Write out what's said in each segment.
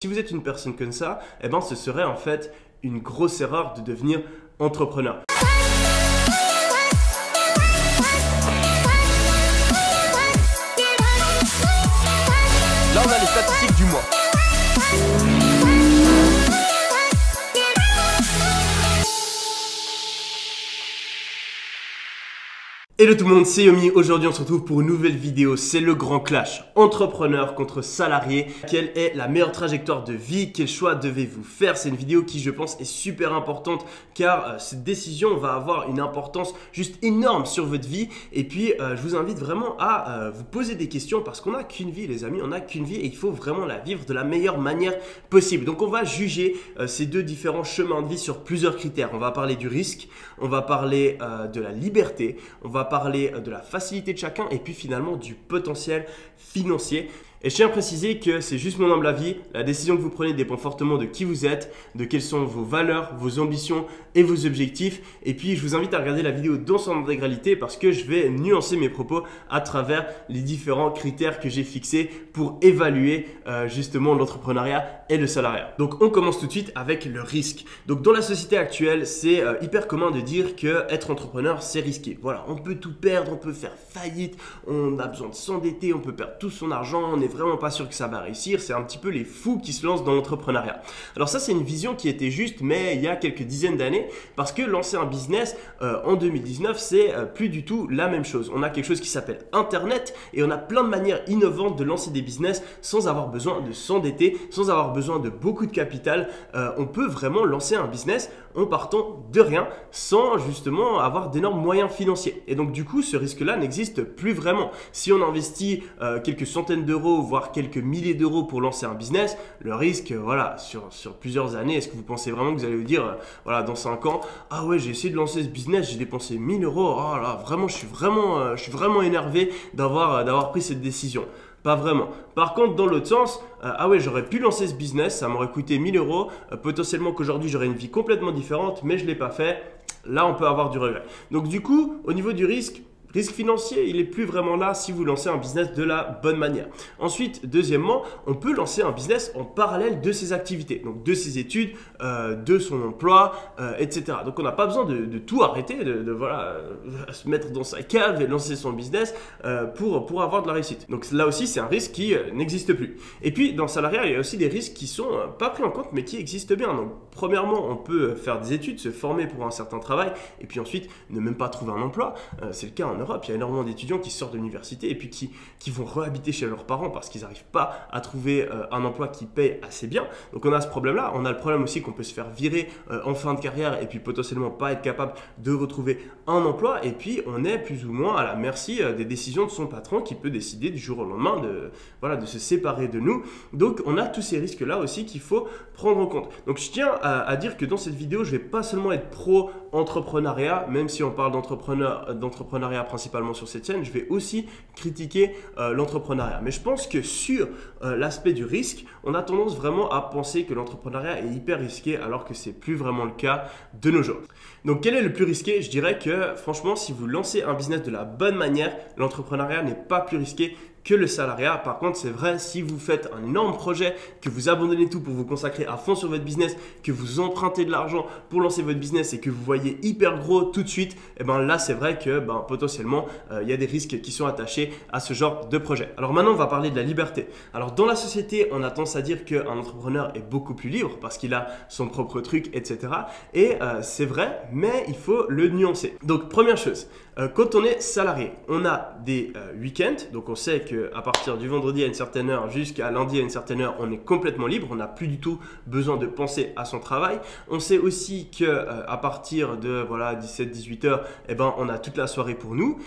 Si vous êtes une personne comme ça, eh ben, ce serait en fait une grosse erreur de devenir entrepreneur. Là, on a les statistiques du mois. Hello tout le monde, c'est Yomi. Aujourd'hui on se retrouve pour une nouvelle vidéo, c'est le grand clash entrepreneur contre salarié. Quelle est la meilleure trajectoire de vie? Quel choix devez-vous faire? C'est une vidéo qui je pense est super importante car cette décision va avoir une importance juste énorme sur votre vie. Et puis je vous invite vraiment à vous poser des questions parce qu'on n'a qu'une vie les amis, on n'a qu'une vie et il faut vraiment la vivre de la meilleure manière possible. Donc on va juger ces deux différents chemins de vie sur plusieurs critères. On va parler du risque, on va parler de la liberté, on va parler de la facilité de chacun et puis finalement du potentiel financier. Et je tiens à préciser que c'est juste mon humble avis, la décision que vous prenez dépend fortement de qui vous êtes, de quelles sont vos valeurs, vos ambitions et vos objectifs. Et puis je vous invite à regarder la vidéo dans son intégralité parce que je vais nuancer mes propos à travers les différents critères que j'ai fixés pour évaluer justement l'entrepreneuriat et le salariat. Donc on commence tout de suite avec le risque. Donc dans la société actuelle, c'est hyper commun de dire que être entrepreneur c'est risqué. Voilà, on peut tout perdre, on peut faire faillite, on a besoin de s'endetter, on peut perdre tout son argent, on est vraiment pas sûr que ça va réussir. C'est un petit peu les fous qui se lancent dans l'entrepreneuriat. Alors ça c'est une vision qui était juste mais il y a quelques dizaines d'années parce que lancer un business en 2019 c'est plus du tout la même chose. On a quelque chose qui s'appelle Internet et on a plein de manières innovantes de lancer des business sans avoir besoin de s'endetter, sans avoir besoin de beaucoup de capital. On peut vraiment lancer un business en partant de rien sans justement avoir d'énormes moyens financiers. Et donc du coup ce risque-là n'existe plus vraiment. Si on investit quelques centaines d'euros voire quelques milliers d'euros pour lancer un business, le risque, voilà, sur plusieurs années, est-ce que vous pensez vraiment que vous allez vous dire, voilà, dans 5 ans, ah ouais, j'ai essayé de lancer ce business, j'ai dépensé 1000 euros, oh là, vraiment, je suis vraiment énervé d'avoir pris cette décision. Pas vraiment. Par contre, dans l'autre sens, ah ouais, j'aurais pu lancer ce business, ça m'aurait coûté 1000 euros, potentiellement qu'aujourd'hui j'aurais une vie complètement différente, mais je ne l'ai pas fait. Là, on peut avoir du regret. Donc du coup, au niveau du risque financier, il n'est plus vraiment là si vous lancez un business de la bonne manière. Ensuite, deuxièmement, on peut lancer un business en parallèle de ses activités, donc de ses études, de son emploi, etc. Donc on n'a pas besoin de tout arrêter, voilà, se mettre dans sa cave et lancer son business pour avoir de la réussite. Donc là aussi, c'est un risque qui n'existe plus. Et puis, dans le salariat, il y a aussi des risques qui sont pas pris en compte, mais qui existent bien. Donc, premièrement, on peut faire des études, se former pour un certain travail, et puis ensuite, ne même pas trouver un emploi. C'est le cas en Europe. Il y a énormément d'étudiants qui sortent de l'université et puis qui vont réhabiter chez leurs parents parce qu'ils n'arrivent pas à trouver un emploi qui paye assez bien. Donc on a ce problème-là. On a le problème aussi qu'on peut se faire virer en fin de carrière et puis potentiellement pas être capable de retrouver un emploi. Et puis on est plus ou moins à la merci des décisions de son patron qui peut décider du jour au lendemain de se séparer de nous. Donc on a tous ces risques-là aussi qu'il faut prendre en compte. Donc je tiens à dire que dans cette vidéo, je ne vais pas seulement être pro-entrepreneuriat, même si on parle d'entrepreneuriat principalement sur cette chaîne, je vais aussi critiquer l'entrepreneuriat. Mais je pense que sur l'aspect du risque, on a tendance vraiment à penser que l'entrepreneuriat est hyper risqué alors que c'est plus vraiment le cas de nos jours. Donc quel est le plus risqué? Je dirais que franchement, si vous lancez un business de la bonne manière, l'entrepreneuriat n'est pas plus risqué que le salariat. Par contre, c'est vrai, si vous faites un énorme projet, que vous abandonnez tout pour vous consacrer à fond sur votre business, que vous empruntez de l'argent pour lancer votre business et que vous voyez hyper gros tout de suite, et ben là, c'est vrai que potentiellement, il y a des risques qui sont attachés à ce genre de projet. Alors maintenant, on va parler de la liberté. Alors dans la société, on a tendance à dire qu'un entrepreneur est beaucoup plus libre parce qu'il a son propre truc, etc. Et c'est vrai, mais il faut le nuancer. Donc première chose, quand on est salarié, on a des week-ends, donc on sait qu'à partir du vendredi à une certaine heure jusqu'à lundi à une certaine heure, on est complètement libre, on n'a plus du tout besoin de penser à son travail. On sait aussi qu'à partir de 17-18 heures, on a toute la soirée pour nous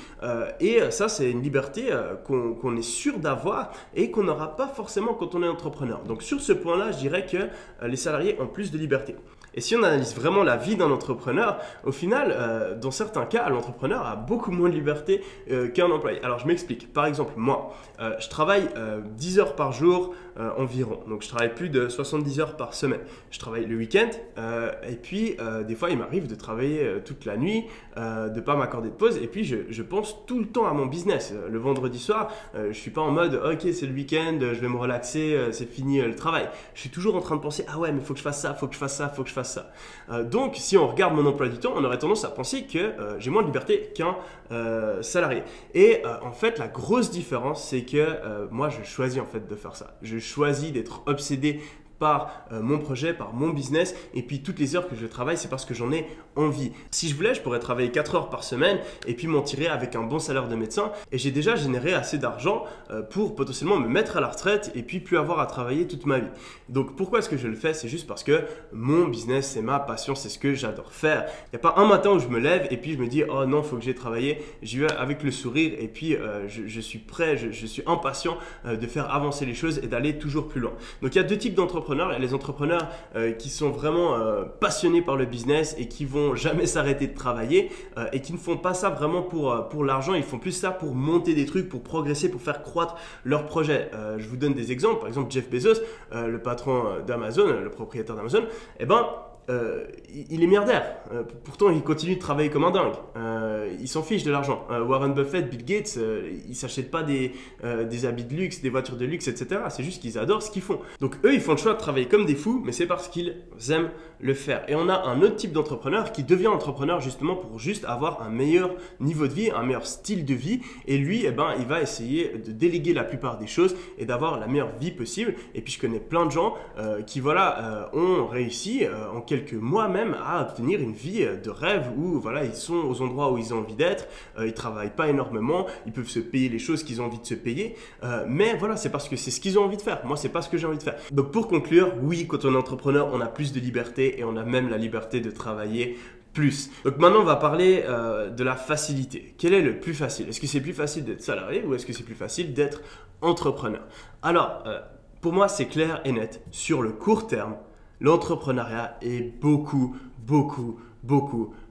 et ça c'est une liberté qu'on est sûr d'avoir et qu'on n'aura pas forcément quand on est entrepreneur. Donc sur ce point-là, je dirais que les salariés ont plus de liberté. Et si on analyse vraiment la vie d'un entrepreneur, au final, dans certains cas, l'entrepreneur a beaucoup moins de liberté qu'un employé. Alors, je m'explique. Par exemple, moi, je travaille 10 heures par jour environ. Donc, je travaille plus de 70 heures par semaine. Je travaille le week-end et puis, des fois, il m'arrive de travailler toute la nuit, de ne pas m'accorder de pause. Et puis, je pense tout le temps à mon business. Le vendredi soir, je ne suis pas en mode « Ok, c'est le week-end, je vais me relaxer, c'est fini le travail ». Je suis toujours en train de penser « Ah ouais, mais il faut que je fasse ça, il faut que je fasse ça, il faut que je fasse ça ». Donc, si on regarde mon emploi du temps, on aurait tendance à penser que j'ai moins de liberté qu'un salarié. Et en fait, la grosse différence, c'est que moi, je choisis en fait de faire ça. Je choisis d'être obsédé par mon projet, par mon business, et puis toutes les heures que je travaille, c'est parce que j'en ai envie. Si je voulais, je pourrais travailler 4 heures par semaine et puis m'en tirer avec un bon salaire de médecin, et j'ai déjà généré assez d'argent pour potentiellement me mettre à la retraite et puis plus avoir à travailler toute ma vie. Donc pourquoi est-ce que je le fais? C'est juste parce que mon business, c'est ma passion, c'est ce que j'adore faire. Il n'y a pas un matin où je me lève et puis je me dis « Oh non, il faut que j'aille travailler ». J'y vais avec le sourire et puis je suis prêt, je suis impatient de faire avancer les choses et d'aller toujours plus loin. Donc il y a deux types d'entrepreneurs. Il y a les entrepreneurs qui sont vraiment passionnés par le business et qui vont jamais s'arrêter de travailler et qui ne font pas ça vraiment pour l'argent. Ils font plus ça pour monter des trucs, pour progresser, pour faire croître leur projet. Je vous donne des exemples. Par exemple, Jeff Bezos, le patron d'Amazon, le propriétaire d'Amazon, eh ben, il est milliardaire. Pourtant, il continue de travailler comme un dingue. Il s'en fiche de l'argent. Warren Buffett, Bill Gates, ils ne s'achètent pas des habits de luxe, des voitures de luxe, etc. C'est juste qu'ils adorent ce qu'ils font. Donc, eux, ils font le choix de travailler comme des fous, mais c'est parce qu'ils aiment le faire. Et on a un autre type d'entrepreneur qui devient entrepreneur justement pour juste avoir un meilleur niveau de vie, un meilleur style de vie. Et lui, eh ben, il va essayer de déléguer la plupart des choses et d'avoir la meilleure vie possible. Et puis, je connais plein de gens qui, voilà, ont réussi en quelques mois même à obtenir une vie de rêve où voilà, ils sont aux endroits où ils ont envie d'être, ils travaillent pas énormément, ils peuvent se payer les choses qu'ils ont envie de se payer, mais voilà, c'est parce que c'est ce qu'ils ont envie de faire. Moi, c'est pas ce que j'ai envie de faire. Donc pour conclure, oui, quand on est entrepreneur, on a plus de liberté et on a même la liberté de travailler plus. Donc maintenant, on va parler de la facilité. Quel est le plus facile? Est-ce que c'est plus facile d'être salarié ou est-ce que c'est plus facile d'être entrepreneur? Alors, pour moi, c'est clair et net. Sur le court terme, l'entrepreneuriat est beaucoup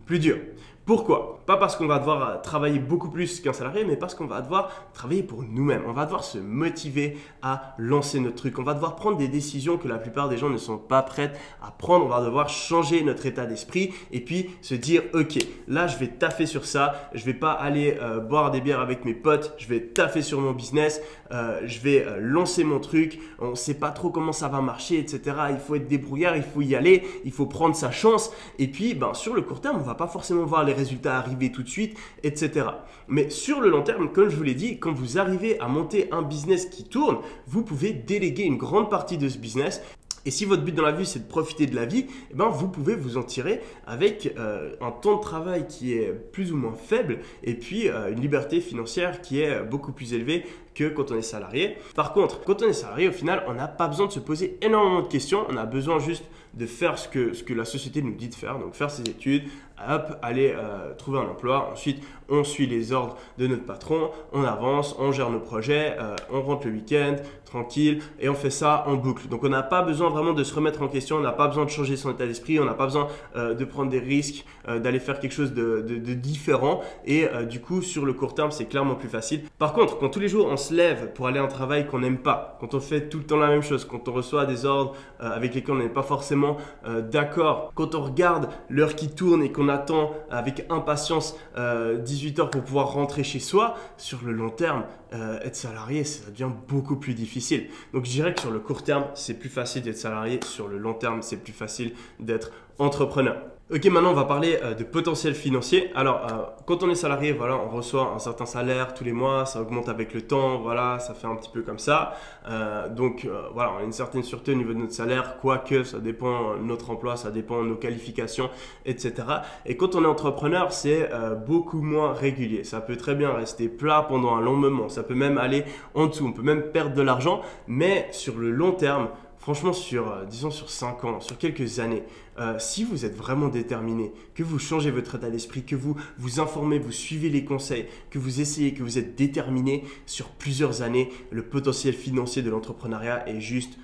plus dur. Pourquoi? Pas parce qu'on va devoir travailler beaucoup plus qu'un salarié, mais parce qu'on va devoir travailler pour nous-mêmes. On va devoir se motiver à lancer notre truc. On va devoir prendre des décisions que la plupart des gens ne sont pas prêts à prendre. On va devoir changer notre état d'esprit et puis se dire « Ok, là, je vais taffer sur ça. Je ne vais pas aller boire des bières avec mes potes. Je vais taffer sur mon business. Je vais lancer mon truc. On ne sait pas trop comment ça va marcher, etc. Il faut être débrouillard, il faut y aller. Il faut prendre sa chance. Et puis, ben, sur le court terme, on ne va pas forcément voir les résultats arriver tout de suite, etc. Mais sur le long terme, comme je vous l'ai dit, quand vous arrivez à monter un business qui tourne, vous pouvez déléguer une grande partie de ce business. Et si votre but dans la vie, c'est de profiter de la vie, eh ben, vous pouvez vous en tirer avec un temps de travail qui est plus ou moins faible et puis une liberté financière qui est beaucoup plus élevée que quand on est salarié. Par contre, quand on est salarié, au final, on n'a pas besoin de se poser énormément de questions. On a besoin juste de faire ce que la société nous dit de faire. Donc, faire ses études, hop, aller trouver un emploi. Ensuite, on suit les ordres de notre patron, on avance, on gère nos projets, on rentre le week-end, tranquille, et on fait ça en boucle. Donc, on n'a pas besoin vraiment de se remettre en question, on n'a pas besoin de changer son état d'esprit, on n'a pas besoin de prendre des risques, d'aller faire quelque chose de différent. Et du coup, sur le court terme, c'est clairement plus facile. Par contre, quand tous les jours, on se lève pour aller à un travail qu'on n'aime pas, quand on fait tout le temps la même chose, quand on reçoit des ordres avec lesquels on n'est pas forcément d'accord, quand on regarde l'heure qui tourne et qu'on attend avec impatience 18 heures pour pouvoir rentrer chez soi, sur le long terme, être salarié, ça devient beaucoup plus difficile. Donc je dirais que sur le court terme, c'est plus facile d'être salarié, sur le long terme, c'est plus facile d'être entrepreneur. Ok, maintenant on va parler de potentiel financier. Alors, quand on est salarié, voilà, on reçoit un certain salaire tous les mois, ça augmente avec le temps, voilà, ça fait un petit peu comme ça. Voilà, on a une certaine sûreté au niveau de notre salaire, quoique ça dépend de notre emploi, ça dépend de nos qualifications, etc. Et quand on est entrepreneur, c'est beaucoup moins régulier. Ça peut très bien rester plat pendant un long moment, ça peut même aller en dessous, on peut même perdre de l'argent, mais sur le long terme, franchement, disons sur 5 ans, sur quelques années, si vous êtes vraiment déterminé, que vous changez votre état d'esprit, que vous vous informez, vous suivez les conseils, que vous essayez, que vous êtes déterminé sur plusieurs années, le potentiel financier de l'entrepreneuriat est juste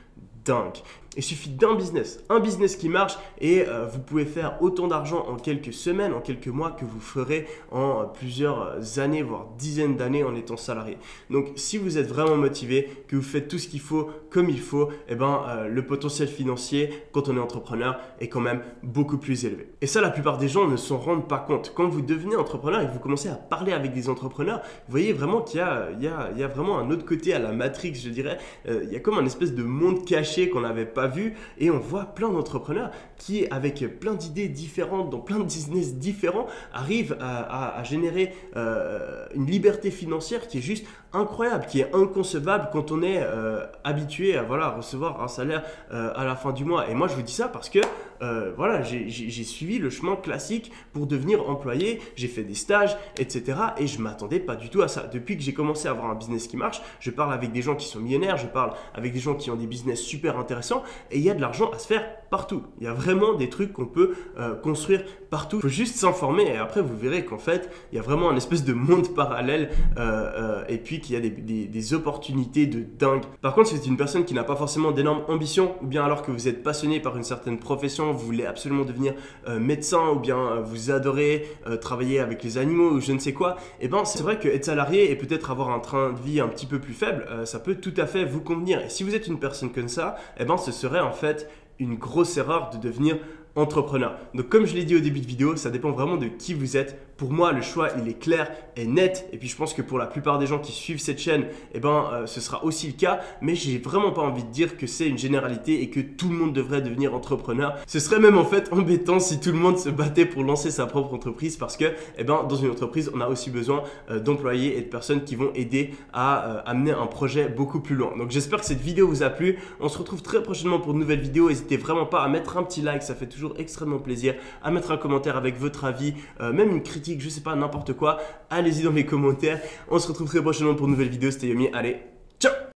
dingue. Il suffit d'un business, un business qui marche et vous pouvez faire autant d'argent en quelques semaines, en quelques mois que vous ferez en plusieurs années, voire dizaines d'années en étant salarié. Donc si vous êtes vraiment motivé, que vous faites tout ce qu'il faut comme il faut, eh ben, le potentiel financier quand on est entrepreneur est quand même beaucoup plus élevé. Et ça, la plupart des gens ne s'en rendent pas compte. Quand vous devenez entrepreneur et que vous commencez à parler avec des entrepreneurs, vous voyez vraiment qu'il y a vraiment un autre côté à la Matrix, je dirais. Il y a comme un espèce de monde caché qu'on n'avait pas vu et on voit plein d'entrepreneurs qui, avec plein d'idées différentes, dans plein de business différents, arrivent à générer une liberté financière qui est juste incroyable, qui est inconcevable quand on est habitué à recevoir un salaire à la fin du mois. Et moi, je vous dis ça parce que j'ai suivi le chemin classique pour devenir employé, j'ai fait des stages, etc. Et je ne m'attendais pas du tout à ça. Depuis que j'ai commencé à avoir un business qui marche, je parle avec des gens qui sont millionnaires, je parle avec des gens qui ont des business super intéressants et il y a de l'argent à se faire partout. Il y a vraiment des trucs qu'on peut construire partout. Il faut juste s'informer et après vous verrez qu'en fait, il y a vraiment un espèce de monde parallèle et puis qu'il y a des opportunités de dingue. Par contre, si vous êtes une personne qui n'a pas forcément d'énormes ambitions ou bien alors que vous êtes passionné par une certaine profession, vous voulez absolument devenir médecin ou bien vous adorez travailler avec les animaux ou je ne sais quoi, et ben c'est vrai que être salarié et peut-être avoir un train de vie un petit peu plus faible, ça peut tout à fait vous convenir. Et si vous êtes une personne comme ça, et ben ce serait en fait une grosse erreur de devenir entrepreneur. Donc comme je l'ai dit au début de vidéo, ça dépend vraiment de qui vous êtes. Pour moi, le choix, il est clair et net. Et puis je pense que pour la plupart des gens qui suivent cette chaîne, eh ben, ce sera aussi le cas. Mais j'ai vraiment pas envie de dire que c'est une généralité et que tout le monde devrait devenir entrepreneur. Ce serait même en fait embêtant si tout le monde se battait pour lancer sa propre entreprise parce que eh ben, dans une entreprise, on a aussi besoin d'employés et de personnes qui vont aider à amener un projet beaucoup plus loin. Donc j'espère que cette vidéo vous a plu. On se retrouve très prochainement pour une nouvelle vidéo. N'hésitez vraiment pas à mettre un petit like, ça fait toujours extrêmement plaisir, à mettre un commentaire avec votre avis, même une critique, je sais pas, n'importe quoi. Allez-y dans les commentaires. On se retrouve très prochainement pour une nouvelle vidéo. C'était Yomi. Allez, ciao!